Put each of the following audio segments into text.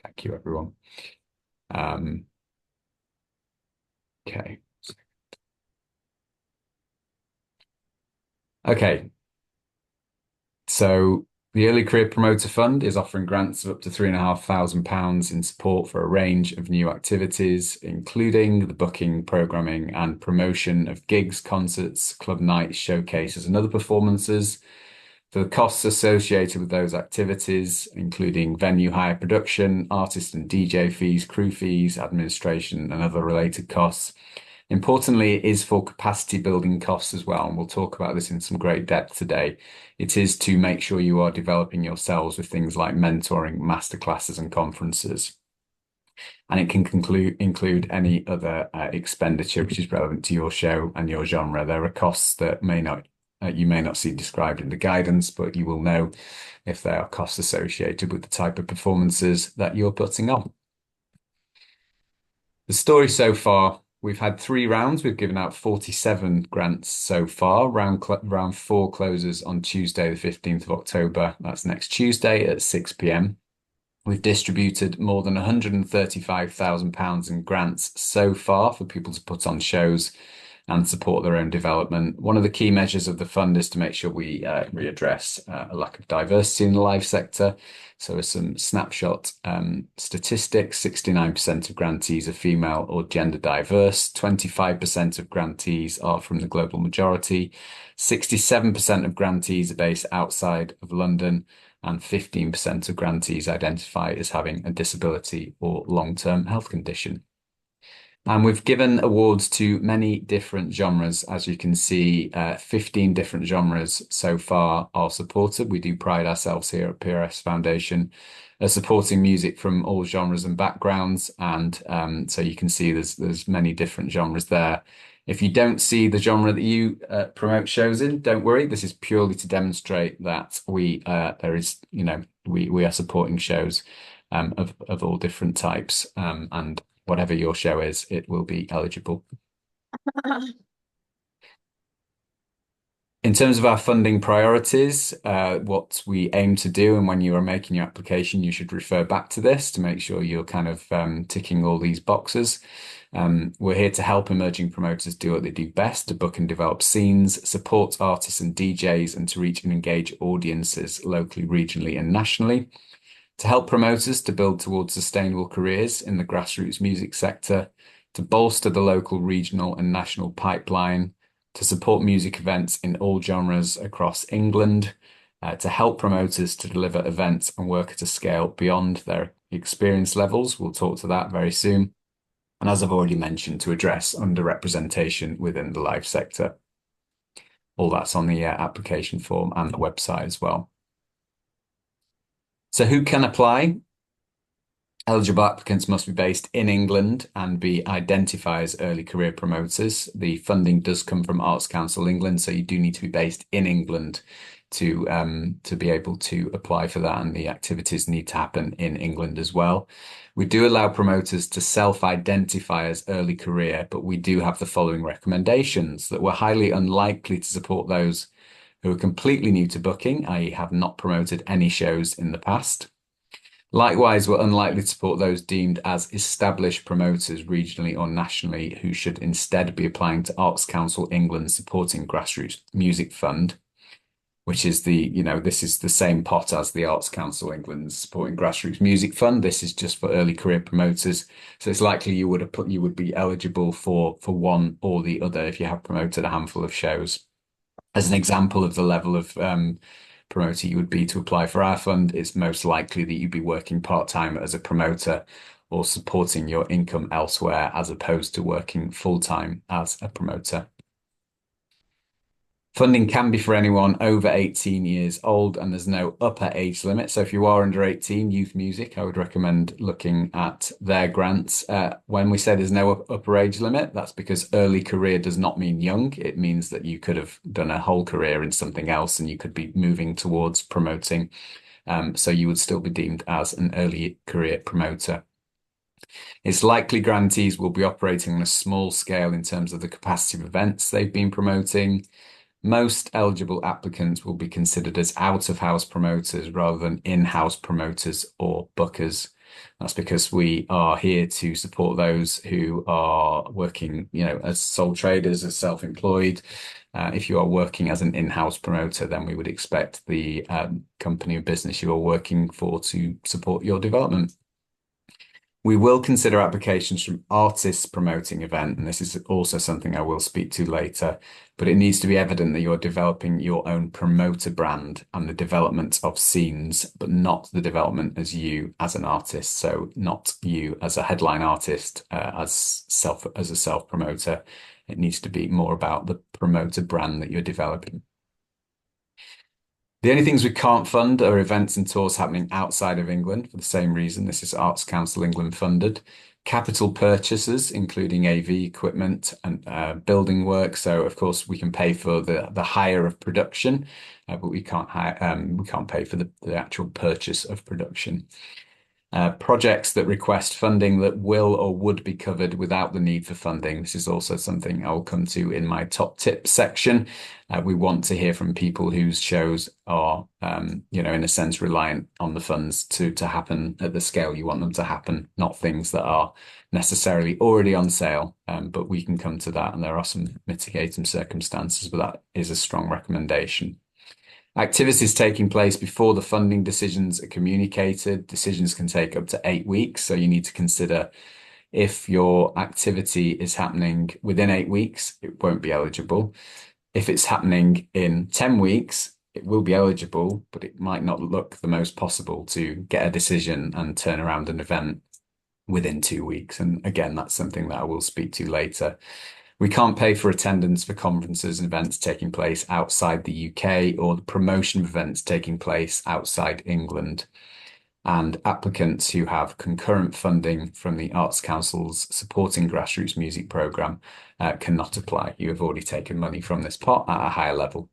Thank you, everyone. Um, okay. Okay. So the Early Career Promoter Fund is offering grants of up to £3,500 in support for a range of new activities, including the booking, programming, and promotion of gigs, concerts, club nights, showcases, and other performances. For the costs associated with those activities, including venue hire, production, artist and DJ fees, crew fees, administration, and other related costs. Importantly, it is for capacity building costs as well, and we'll talk about this in some great depth today. It is to make sure you are developing yourselves with things like mentoring, masterclasses, and conferences. And it can include any other expenditure which is relevant to your show and your genre. There are costs that you may not see described in the guidance, but you will know if there are costs associated with the type of performances that you're putting on. The story so far, we've had 3 rounds. We've given out 47 grants so far. Round 4 closes on Tuesday, the 15th of October. That's next Tuesday at 6 p.m. We've distributed more than £135,000 in grants so far for people to put on shows and support their own development. One of the key measures of the fund is to make sure we readdress a lack of diversity in the live sector. So as some snapshot statistics, 69% of grantees are female or gender diverse, 25% of grantees are from the global majority, 67% of grantees are based outside of London, and 15% of grantees identify as having a disability or long-term health condition. And we've given awards to many different genres. As you can see, 15 different genres so far are supported. We do pride ourselves here at PRS Foundation as supporting music from all genres and backgrounds. And so you can see there's many different genres there. If you don't see the genre that you promote shows in, don't worry. This is purely to demonstrate that we are supporting shows of all different types, and whatever your show is, it will be eligible. In terms of our funding priorities, what we aim to do, and when you are making your application, you should refer back to this to make sure you're kind of ticking all these boxes. We're here to help emerging promoters do what they do best, to book and develop scenes, support artists and DJs, and to reach and engage audiences locally, regionally, and nationally. To help promoters to build towards sustainable careers in the grassroots music sector, to bolster the local, regional, and national pipeline, to support music events in all genres across England, to help promoters to deliver events and work at a scale beyond their experience levels. We'll talk to that very soon. And as I've already mentioned, to address underrepresentation within the live sector. All that's on the application form and the website as well. So who can apply? Eligible applicants must be based in England and be identified as early career promoters. The funding does come from Arts Council England, so you do need to be based in England to be able to apply for that, and the activities need to happen in England as well. We do allow promoters to self-identify as early career, but we do have the following recommendations: that we're highly unlikely to support those who are completely new to booking, i.e. have not promoted any shows in the past. Likewise, we're unlikely to support those deemed as established promoters regionally or nationally who should instead be applying to Arts Council England Supporting Grassroots Music Fund, which is this is the same pot as the Arts Council England Supporting Grassroots Music Fund. This is just for early career promoters. So it's likely you would be eligible for one or the other if you have promoted a handful of shows. As an example of the level of promoter you would be to apply for our fund, it's most likely that you'd be working part-time as a promoter or supporting your income elsewhere as opposed to working full-time as a promoter. Funding can be for anyone over 18 years old, and there's no upper age limit. So if you are under 18, youth music, I would recommend looking at their grants. When we say there's no upper age limit, that's because early career does not mean young. It means that you could have done a whole career in something else and you could be moving towards promoting. So you would still be deemed as an early career promoter. It's likely grantees will be operating on a small scale in terms of the capacity of events they've been promoting. Most eligible applicants will be considered as out-of-house promoters rather than in-house promoters or bookers. That's because we are here to support those who are working, as sole traders, as self-employed. If you are working as an in-house promoter, then we would expect the company or business you are working for to support your development. We will consider applications from artists promoting event, and this is also something I will speak to later, but it needs to be evident that you're developing your own promoter brand and the development of scenes, but not the development as you as an artist. So not you as a headline artist, as a self promoter. It needs to be more about the promoter brand that you're developing. The only things we can't fund are events and tours happening outside of England for the same reason. This is Arts Council England funded. Capital purchases, including AV equipment and building work. So, of course, we can pay for the hire of production, but we can't pay for the actual purchase of production. Projects that request funding that will or would be covered without the need for funding. This is also something I will come to in my top tips section. We want to hear from people whose shows are, in a sense, reliant on the funds to happen at the scale you want them to happen, not things that are necessarily already on sale. But we can come to that, and there are some mitigating circumstances, but that is a strong recommendation. Activities taking place before the funding decisions are communicated. Decisions can take up to 8 weeks, so you need to consider if your activity is happening within 8 weeks, it won't be eligible. If it's happening in 10 weeks, it will be eligible, but it might not look the most possible to get a decision and turn around an event within 2 weeks. And again, that's something that I will speak to later. We can't pay for attendance for conferences and events taking place outside the UK or the promotion of events taking place outside England. And applicants who have concurrent funding from the Arts Council's Supporting Grassroots Music Programme cannot apply. You have already taken money from this pot at a higher level.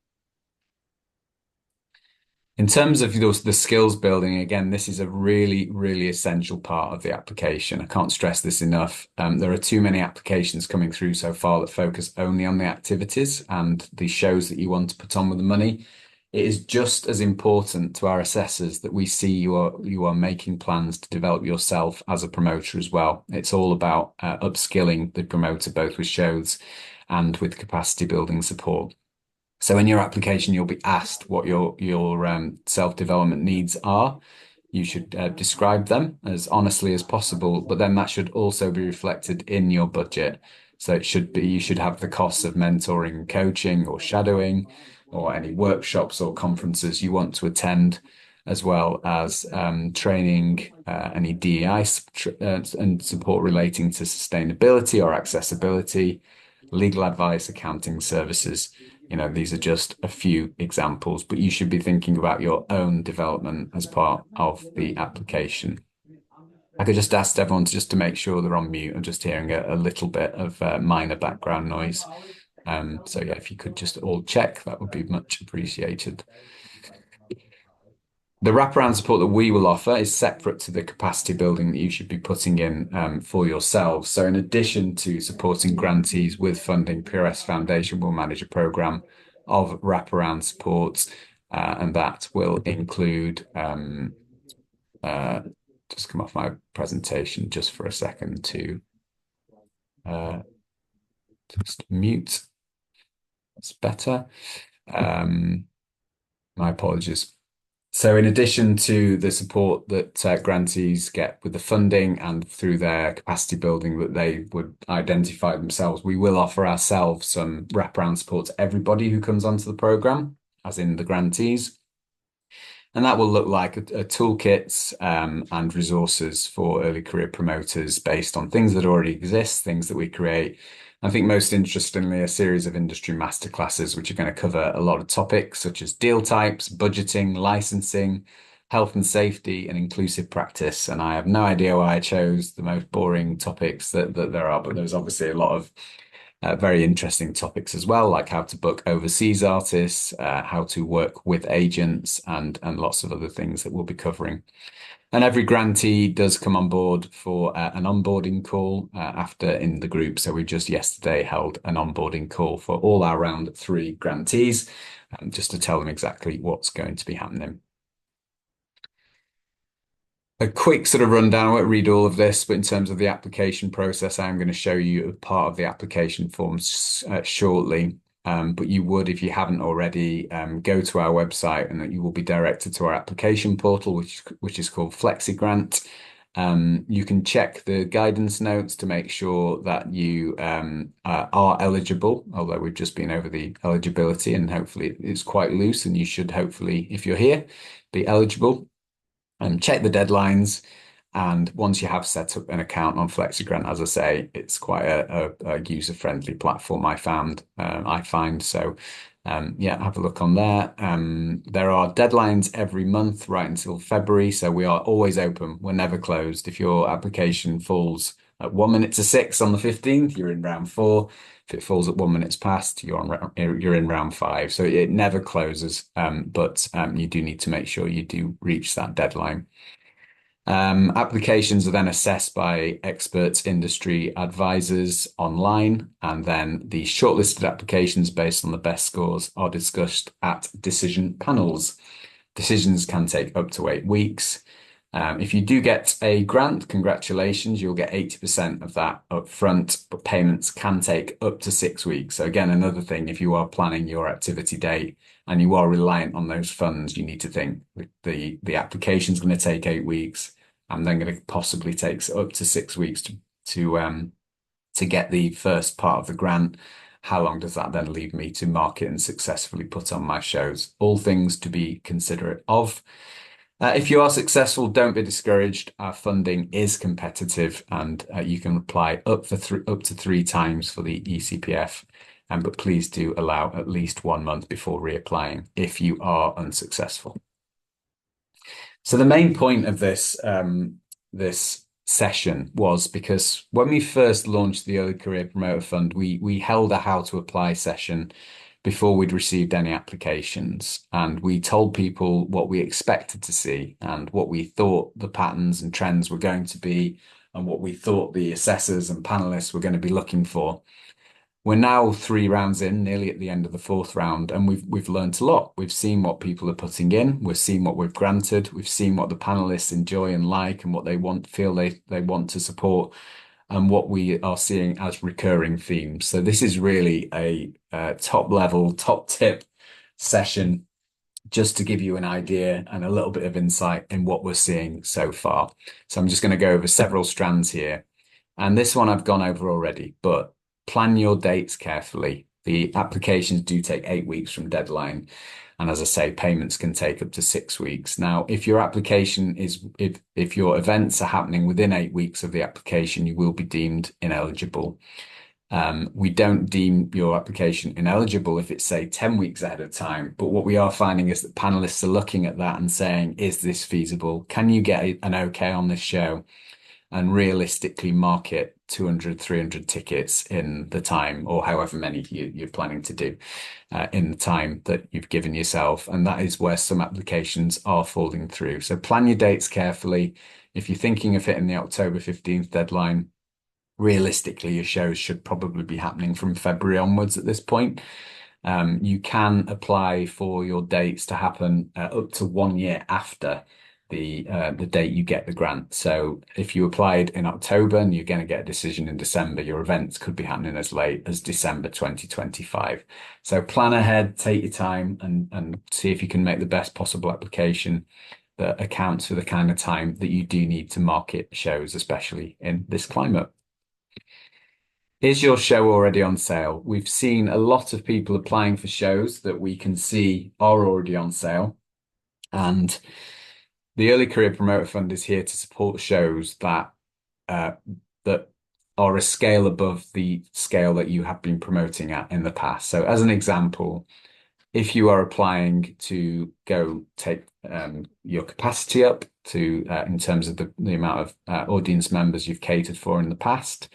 In terms of the skills building, again, this is a really, really essential part of the application. I can't stress this enough. There are too many applications coming through so far that focus only on the activities and the shows that you want to put on with the money. It is just as important to our assessors that we see you are making plans to develop yourself as a promoter as well. It's all about upskilling the promoter, both with shows and with capacity building support. So in your application, you'll be asked what your self-development needs are. You should describe them as honestly as possible, but then that should also be reflected in your budget. So you should have the costs of mentoring, coaching, or shadowing, or any workshops or conferences you want to attend, as well as training, any DEI and support relating to sustainability or accessibility, legal advice, accounting services. These are just a few examples, but you should be thinking about your own development as part of the application. I could just ask everyone to make sure they're on mute. I'm just hearing a little bit of minor background noise. So yeah, if you could just all check, that would be much appreciated. The wraparound support that we will offer is separate to the capacity building that you should be putting in for yourselves. So in addition to supporting grantees with funding, PRS Foundation will manage a program of wraparound support, and that will include, just come off my presentation just for a second to just mute. That's better. My apologies. So in addition to the support that grantees get with the funding and through their capacity building that they would identify themselves, we will offer ourselves some wraparound support to everybody who comes onto the program, as in the grantees. And that will look like a toolkits and resources for early career promoters based on things that already exist, things that we create. I think most interestingly, a series of industry masterclasses, which are going to cover a lot of topics such as deal types, budgeting, licensing, health and safety, and inclusive practice. And I have no idea why I chose the most boring topics that there are, but there's obviously a lot of Very interesting topics as well, like how to book overseas artists, how to work with agents, and lots of other things that we'll be covering. And every grantee does come on board for an onboarding call after in the group. So we just yesterday held an onboarding call for all our round three grantees, just to tell them exactly what's going to be happening. A quick sort of rundown. I won't read all of this, but in terms of the application process, I'm going to show you a part of the application forms shortly. But you would, if you haven't already, go to our website and you will be directed to our application portal, which is called FlexiGrant. You can check the guidance notes to make sure that you are eligible, although we've just been over the eligibility and hopefully it's quite loose and you should hopefully, if you're here, be eligible. Check the deadlines. And once you have set up an account on FlexiGrant, as I say, it's quite a user-friendly platform I find. So yeah, have a look on there. There are deadlines every month right until February. So we are always open. We're never closed. If your application falls at 1 minute to 6 on the 15th, you're in round 4. If it falls at 1 minute past, you're in round 5. So it never closes. But you do need to make sure you do reach that deadline. Applications are then assessed by experts, industry advisors online, and then the shortlisted applications based on the best scores are discussed at decision panels. Decisions can take up to 8 weeks. If you do get a grant, congratulations, you'll get 80% of that up front, but payments can take up to 6 weeks. So again, another thing, if you are planning your activity date and you are reliant on those funds, you need to think the application is going to take 8 weeks. I'm then going to possibly take up to 6 weeks to get the first part of the grant. How long does that then leave me to market and successfully put on my shows? All things to be considerate of. If you are successful, don't be discouraged. Our funding is competitive, and you can apply up to 3 times for the ECPF. But please do allow at least 1 month before reapplying if you are unsuccessful. So the main point of this session was because when we first launched the Early Career Promoter Fund, we held a how to apply session before we'd received any applications, and we told people what we expected to see and what we thought the patterns and trends were going to be, and what we thought the assessors and panelists were going to be looking for. We're now 3 rounds in, nearly at the end of the 4th round, and we've learned a lot. We've seen what people are putting in. We've seen what we've granted. We've seen what the panelists enjoy and like, and what they feel they want to support, and what we are seeing as recurring themes. So this is really a top level, top tip session, just to give you an idea and a little bit of insight in what we're seeing so far. So I'm just going to go over several strands here, and this one I've gone over already, but plan your dates carefully. The applications do take 8 weeks from deadline. And as I say, payments can take up to 6 weeks. Now, if your application if your events are happening within 8 weeks of the application, you will be deemed ineligible. We don't deem your application ineligible if it's, say, 10 weeks ahead of time. But what we are finding is that panelists are looking at that and saying, is this feasible? Can you get an okay on this show? And realistically market 200, 300 tickets in the time, or however many you're planning to do in the time that you've given yourself. And that is where some applications are falling through. So plan your dates carefully. If you're thinking of hitting the October 15th deadline, realistically, your shows should probably be happening from February onwards at this point. You can apply for your dates to happen up to 1 year after the date you get the grant. So if you applied in October and you're going to get a decision in December, your events could be happening as late as December 2025. So plan ahead, take your time, and see if you can make the best possible application that accounts for the kind of time that you do need to market shows, especially in this climate. Is your show already on sale? We've seen a lot of people applying for shows that we can see are already on sale, and the Early Career Promoter Fund is here to support shows that that are a scale above the scale that you have been promoting at in the past. So as an example, if you are applying to go take your capacity up to in terms of the amount of audience members you've catered for in the past,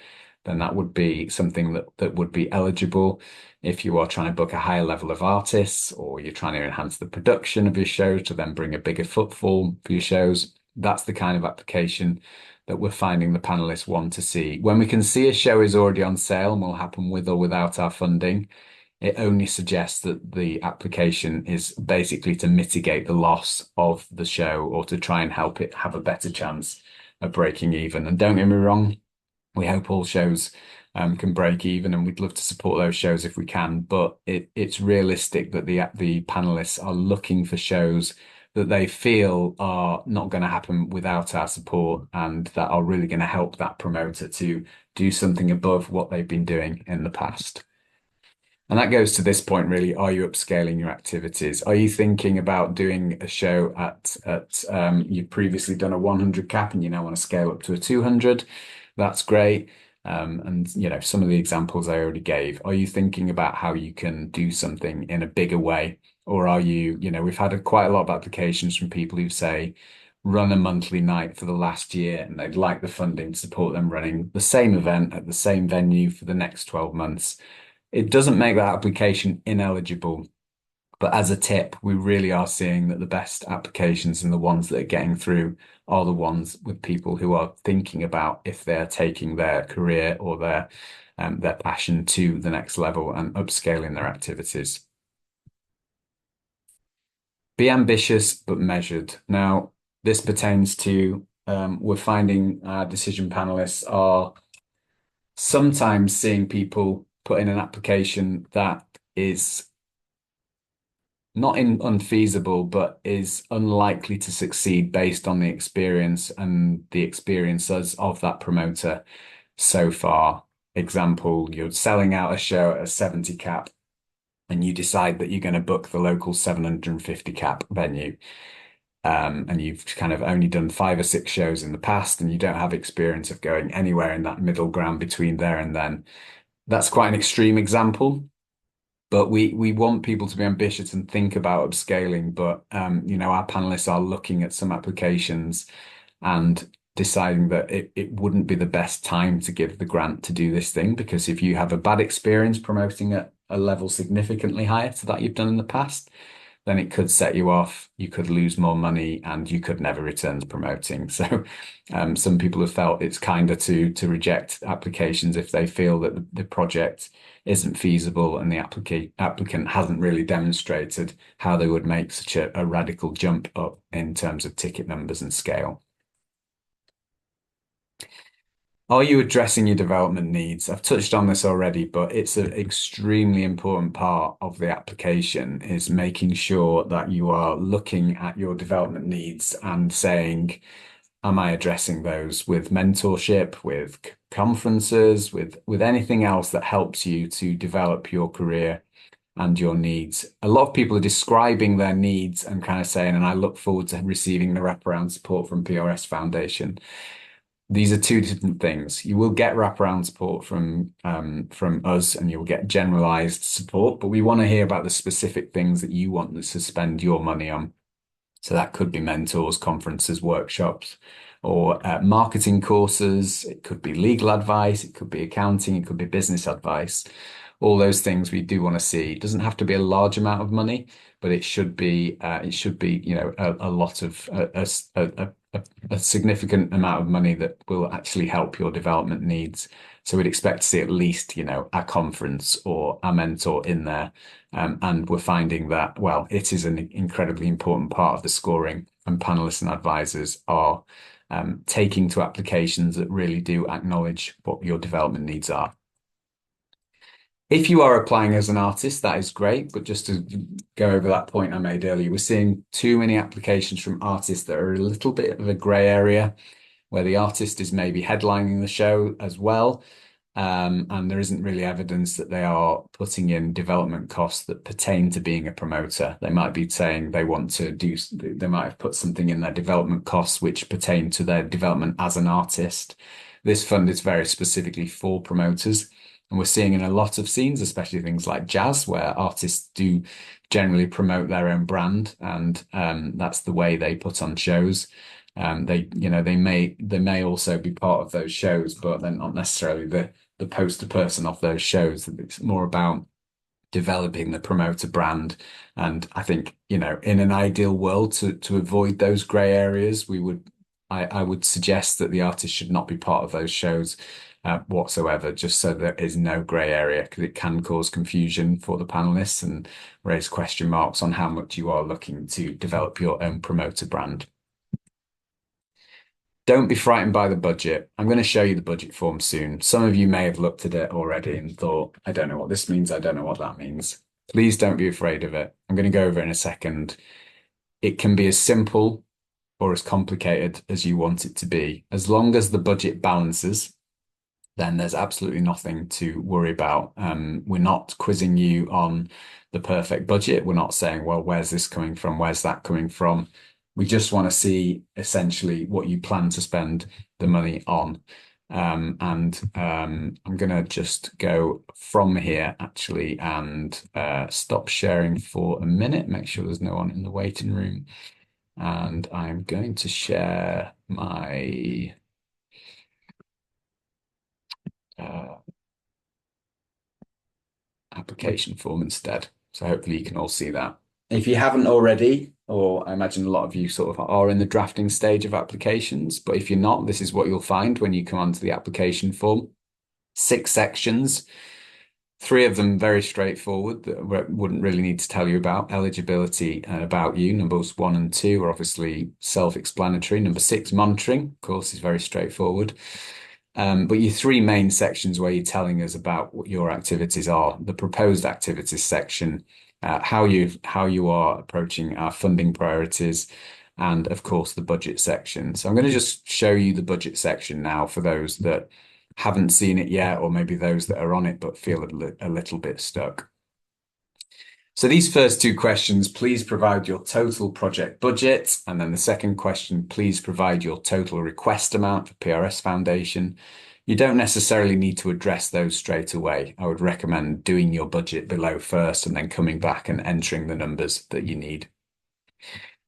then that would be something that would be eligible. If you are trying to book a higher level of artists, or you're trying to enhance the production of your show to then bring a bigger footfall for your shows, that's the kind of application that we're finding the panelists want to see. When we can see a show is already on sale and will happen with or without our funding, it only suggests that the application is basically to mitigate the loss of the show or to try and help it have a better chance of breaking even. And don't get me wrong, we hope all shows can break even, and we'd love to support those shows if we can. But it's realistic that the panelists are looking for shows that they feel are not going to happen without our support, and that are really going to help that promoter to do something above what they've been doing in the past. And that goes to this point, really. Are you upscaling your activities? Are you thinking about doing a show at you've previously done a 100 cap and you now want to scale up to a 200? That's great. And some of the examples I already gave. Are you thinking about how you can do something in a bigger way? Or are we've had quite a lot of applications from people who say, run a monthly night for the last year, and they'd like the funding to support them running the same event at the same venue for the next 12 months. It doesn't make that application ineligible, but as a tip, we really are seeing that the best applications and the ones that are getting through are the ones with people who are thinking about if they're taking their career or their passion to the next level and upscaling their activities. Be ambitious but measured. Now, this pertains to we're finding our decision panelists are sometimes seeing people put in an application that is not unfeasible, but is unlikely to succeed based on the experience and the experiences of that promoter so far. Example, you're selling out a show at a 70 cap and you decide that you're going to book the local 750 cap venue. And you've kind of only done 5 or 6 shows in the past, and you don't have experience of going anywhere in that middle ground between there and then. That's quite an extreme example, but we want people to be ambitious and think about upscaling. But our panelists are looking at some applications and deciding that it wouldn't be the best time to give the grant to do this thing, because if you have a bad experience promoting at a level significantly higher to that you've done in the past, then it could set you off. You could lose more money, and you could never return to promoting. So, some people have felt it's kinder to reject applications if they feel that the project isn't feasible and the applicant hasn't really demonstrated how they would make such a radical jump up in terms of ticket numbers and scale. Are you addressing your development needs? I've touched on this already, but it's an extremely important part of the application, is making sure that you are looking at your development needs and saying, am I addressing those with mentorship, with conferences, with anything else that helps you to develop your career and your needs? A lot of people are describing their needs and kind of saying, and I look forward to receiving the wraparound support from PRS Foundation. These are two different things. You will get wraparound support from us, and you'll get generalized support, but we want to hear about the specific things that you want to spend your money on. So that could be mentors, conferences, workshops, or marketing courses. It could be legal advice. It could be accounting. It could be business advice. All those things we do want to see. It doesn't have to be a large amount of money, but it should be a lot of a significant amount of money that will actually help your development needs. So we'd expect to see at least, a conference or a mentor in there. And we're finding that, well, it is an incredibly important part of the scoring, and panelists and advisors are taking to applications that really do acknowledge what your development needs are. If you are applying as an artist, that is great. But just to go over that point I made earlier, we're seeing too many applications from artists that are a little bit of a grey area, where the artist is maybe headlining the show as well. And there isn't really evidence that they are putting in development costs that pertain to being a promoter. They might be saying they might have put something in their development costs which pertain to their development as an artist. This fund is very specifically for promoters. And we're seeing in a lot of scenes, especially things like jazz, where artists do generally promote their own brand, and that's the way they put on shows. They may also be part of those shows, but they're not necessarily the the poster person of those shows. It's more about developing the promoter brand. And I think, in an ideal world, to avoid those grey areas, I would suggest that the artist should not be part of those shows whatsoever, just so there is no grey area, because it can cause confusion for the panelists and raise question marks on how much you are looking to develop your own promoter brand. Don't be frightened by the budget. I'm going to show you the budget form soon. Some of you may have looked at it already and thought, I don't know what this means. I don't know what that means. Please don't be afraid of it. I'm going to go over it in a second. It can be as simple or as complicated as you want it to be. As long as the budget balances, then there's absolutely nothing to worry about. We're not quizzing you on the perfect budget. We're not saying, well, where's this coming from? Where's that coming from? We just want to see essentially what you plan to spend the money on. I'm going to just go from here actually and stop sharing for a minute, make sure there's no one in the waiting room. And I'm going to share my application form instead. So hopefully you can all see that. If you haven't already, or I imagine a lot of you sort of are in the drafting stage of applications, but if you're not, this is what you'll find when you come onto the application form. 6 sections, 3 of them very straightforward that wouldn't really need to tell you about. Eligibility and about you. Numbers 1 and 2 are obviously self-explanatory. Number 6, monitoring, of course, is very straightforward. But your 3 main sections where you're telling us about what your activities are: the proposed activities section, how you are approaching our funding priorities, and of course the budget section. So I'm going to just show you the budget section now for those that haven't seen it yet, or maybe those that are on it but feel a little bit stuck. So these first 2 questions, please provide your total project budget. And then the second question, please provide your total request amount for PRS Foundation. You don't necessarily need to address those straight away. I would recommend doing your budget below first and then coming back and entering the numbers that you need.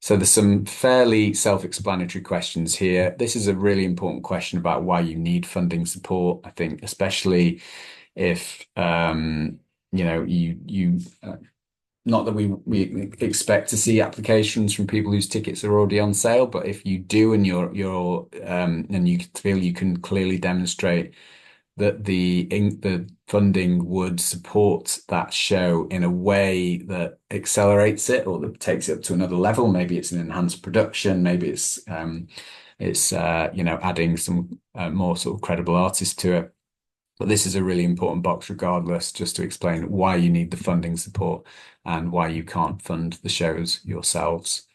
So there's some fairly self-explanatory questions here. This is a really important question about why you need funding support. I think especially if not that we expect to see applications from people whose tickets are already on sale, but if you do and and you feel you can clearly demonstrate that the funding would support that show in a way that accelerates it or that takes it up to another level. Maybe it's an enhanced production, maybe it's adding some more sort of credible artists to it. But this is a really important box regardless, just to explain why you need the funding support and why you can't fund the shows yourselves.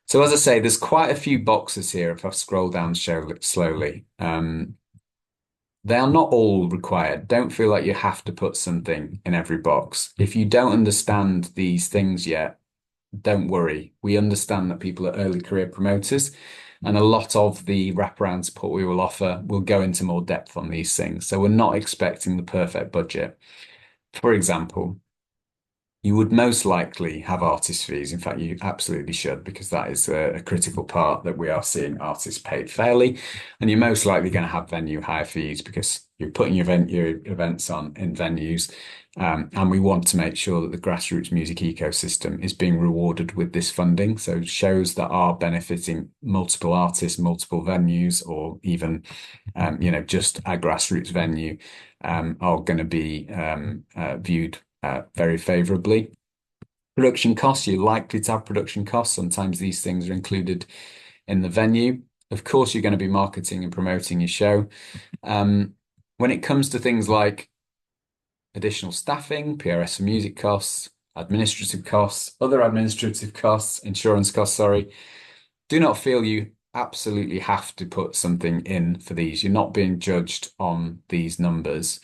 So as I say, there's quite a few boxes here if I scroll down slowly. They are not all required. Don't feel like you have to put something in every box. If you don't understand these things yet, don't worry. We understand that people are early career promoters, and a lot of the wraparound support we will offer will go into more depth on these things. So we're not expecting the perfect budget. For example, you would most likely have artist fees. In fact, you absolutely should, because that is a critical part that we are seeing artists paid fairly. And you're most likely going to have venue hire fees because you're putting your events on in venues. And we want to make sure that the grassroots music ecosystem is being rewarded with this funding. So shows that are benefiting multiple artists, multiple venues, or even, just a grassroots venue are going to be viewed very favorably. Production costs, you're likely to have production costs. Sometimes these things are included in the venue. Of course, you're going to be marketing and promoting your show. When it comes to things like additional staffing, PRS for music costs, administrative costs, other administrative costs, insurance costs, sorry, do not feel you absolutely have to put something in for these. You're not being judged on these numbers.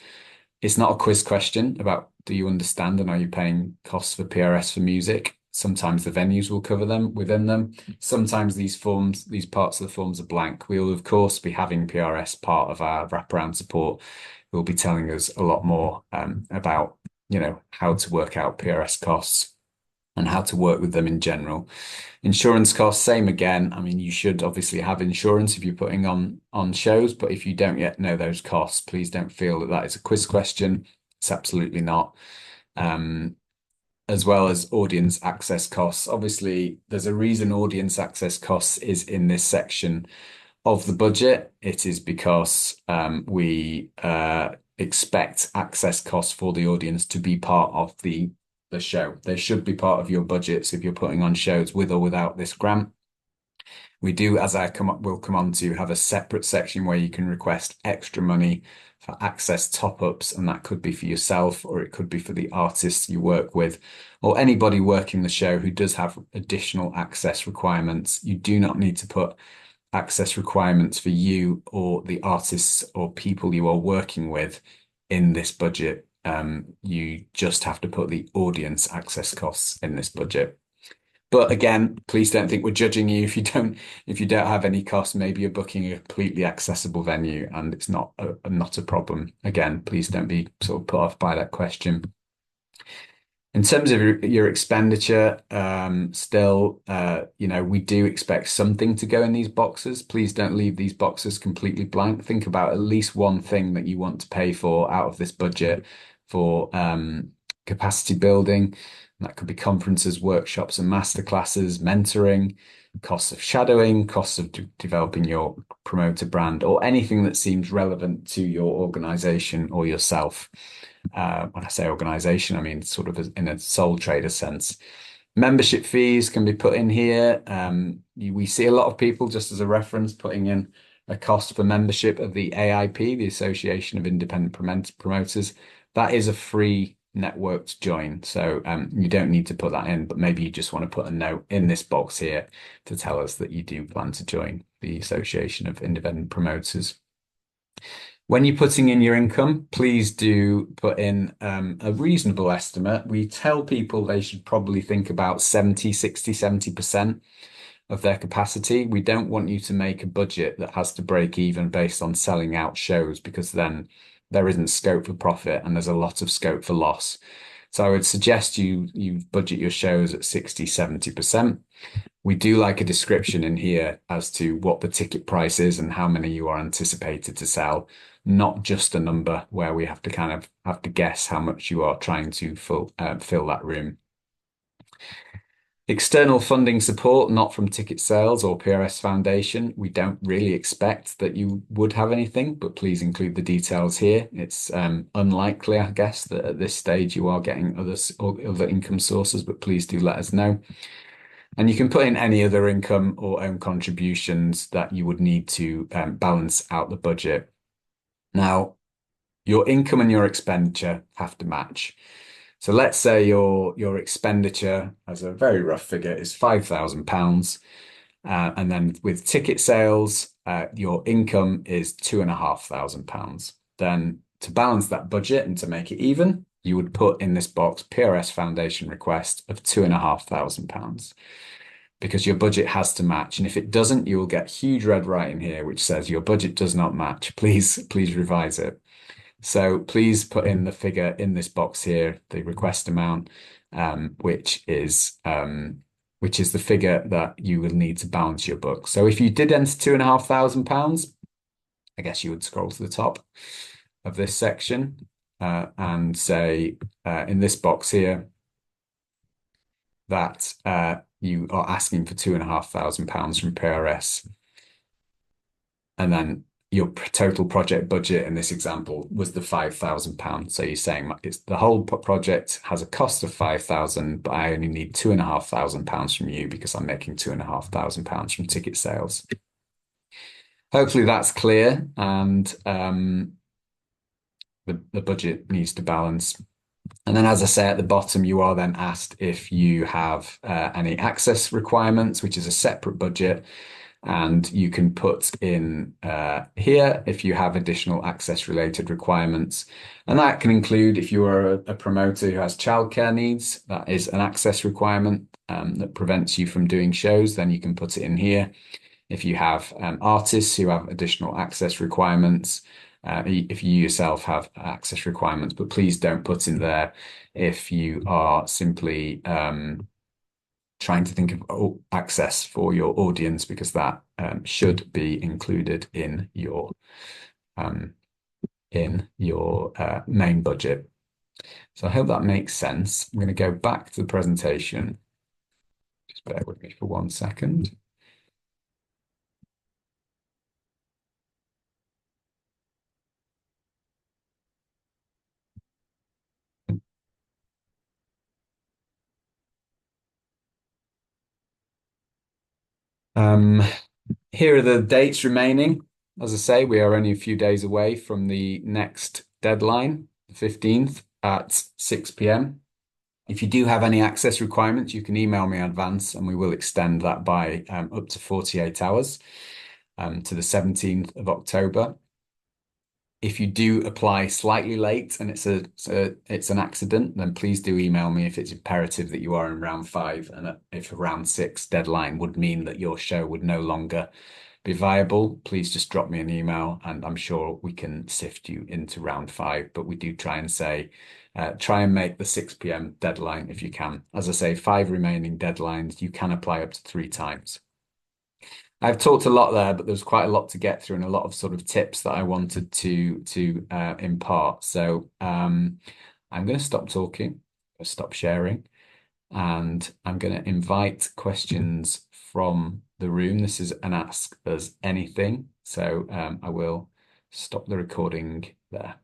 It's not a quiz question about do you understand and are you paying costs for PRS for music? Sometimes the venues will cover them within them. Sometimes these parts of the forms are blank. We will, of course, be having PRS part of our wraparound support. Will be telling us a lot more about, how to work out PRS costs. and how to work with them in general. Insurance costs, same again. I mean, you should obviously have insurance if you're putting on shows, but if you don't yet know those costs, please don't feel that that is a quiz question. It's absolutely not. Um, as well as audience access costs. Obviously, there's a reason audience access costs is in this section of the budget. It is because we expect access costs for the audience to be part of the show. They should be part of your budgets if you're putting on shows with or without this grant. We do, as will come on to, have a separate section where you can request extra money for access top-ups, and that could be for yourself or it could be for the artists you work with or anybody working the show who does have additional access requirements. You do not need to put access requirements for you or the artists or people you are working with in this budget. You just have to put the audience access costs in this budget. But again, please don't think we're judging you if you don't have any costs. Maybe you're booking a completely accessible venue and it's not a problem. Again, please don't be sort of put off by that question. In terms of your expenditure, still, we do expect something to go in these boxes. Please don't leave these boxes completely blank. Think about at least one thing that you want to pay for out of this budget for capacity building. That could be conferences, workshops, and masterclasses, mentoring, costs of shadowing, costs of developing your promoter brand, or anything that seems relevant to your organization or yourself. When I say organization, I mean sort of in a sole trader sense. Membership fees can be put in here. We see a lot of people, just as a reference, putting in a cost for membership of the AIP, the Association of Independent Promoters. That is a free network to join. So you don't need to put that in, but maybe you just want to put a note in this box here to tell us that you do plan to join the Association of Independent Promoters. When you're putting in your income, please do put in a reasonable estimate. We tell people they should probably think about 70, 60, 70% of their capacity. We don't want you to make a budget that has to break even based on selling out shows, because then there isn't scope for profit and there's a lot of scope for loss. So I would suggest you budget your shows at 60, 70%. We do like a description in here as to what the ticket price is and how many you are anticipated to sell, not just a number where we have to guess how much you are trying to fill that room. External funding support, not from ticket sales or PRS Foundation. We don't really expect that you would have anything, but please include the details here. It's unlikely, I guess, that at this stage you are getting other income sources, but please do let us know. And you can put in any other income or own contributions that you would need to balance out the budget. Now, your income and your expenditure have to match. So let's say your expenditure, as a very rough figure, is £5,000. And then with ticket sales, your income is £2,500. Then to balance that budget and to make it even, you would put in this box PRS Foundation request of £2,500, because your budget has to match. And if it doesn't, you will get huge red writing here, which says your budget does not match. Please revise it. So please put in the figure in this box here, the request amount, which is the figure that you will need to balance your book. So if you did enter £2,500, I guess you would scroll to the top of this section and say in this box here that you are asking for £2,500 from PRS, and then your total project budget in this example was the £5,000. So you're saying it's the whole project has a cost of 5,000, but I only need £2,500 from you because I'm making £2,500 from ticket sales. Hopefully that's clear, and the budget needs to balance. And then, as I say at the bottom, you are then asked if you have any access requirements, which is a separate budget. And you can put in here if you have additional access related requirements. And that can include if you are a promoter who has childcare needs, that is an access requirement that prevents you from doing shows, then you can put it in here. If you have artists who have additional access requirements, if you yourself have access requirements, but please don't put in there if you are simply trying to think of access for your audience because that should be included um, in your main budget. So I hope that makes sense. I'm going to go back to the presentation. Just bear with me for 1 second. Um, Here are the dates remaining. As I say, we are only a few days away from the next deadline, the 15th at 6 p.m. If you do have any access requirements, you can email me in advance and we will extend that by up to 48 hours to the 17th of October. If you do apply slightly late and it's an accident, then please do email me if it's imperative that you are in round five, and if a round six deadline would mean that your show would no longer be viable, please just drop me an email and I'm sure we can sift you into round five. But we do try and say, try and make the 6 p.m. deadline if you can. As I say, 5 remaining deadlines. You can apply up to 3 times. I've talked a lot there, but there's quite a lot to get through and a lot of sort of tips that I wanted to impart. So I'm going to stop talking, stop sharing, and I'm going to invite questions from the room. This is an Ask Us Anything. So I will stop the recording there.